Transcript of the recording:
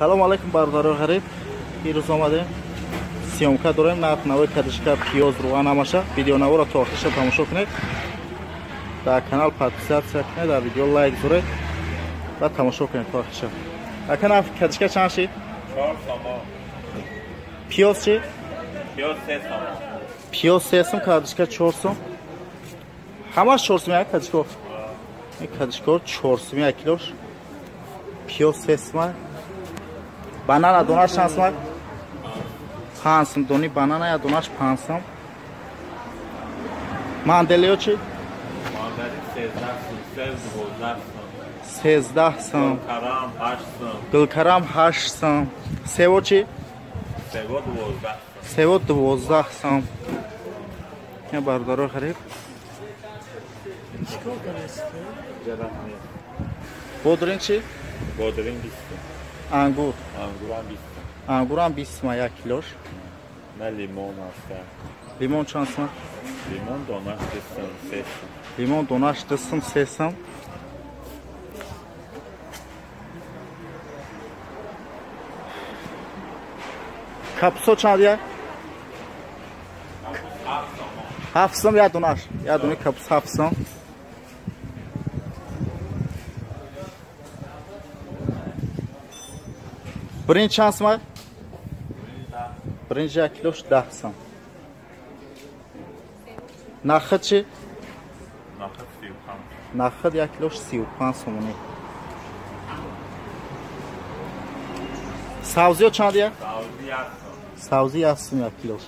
سلام علیکم برادران غریب. دیروز آمدیم سیامکه داریم نقد نوع کدشکه پیاز روغن همشه. ویدیو نو را تا آخرش تماشا کنید. در کانال پادپیسیاسیا کنید، در ویدیو لایک بزنید و تماشا کنید تا آخرش. اکنون کدشکه چند شید؟ 4 سامان. پیاز چی؟ پیاز 3 سامان. پیاز 3 سام، کدشکه 4 سام. همش 4 سام یک کدشکه. این کدشکه 4 سام یک کیلوش. پیاز 3 سام. بانانا دوناش چند سام؟ 5 سام. دونی بانانا یا دوناش 5 سام. ماندلیو چی؟ ماندلی 13 سام. گلکرم 8 سام. گلکرم 8 سام. سیو چی؟ سیو 12 سام. این برادران غریب. بودرینگ چی؟ بودرینگ 20. انگور. انگورم 20. انگورم 20 ما یک کیلوش. نه لیمون هست. لیمون چند سام؟ لیمون دونش 3 سام. لیمون دوناش 3 سام. کپسو چند یک؟ 7 سام یا دوناش. یا دونه کپس 7 سام. برنج چند سام؟ برنج یک کیلوش 10 سام. نخود چی؟ نخود 35. نخود یک کیلوش 35 سومونی. سبزی چند یک؟ سبزی 1 سام. سبزی 1 سام یک کیلوش.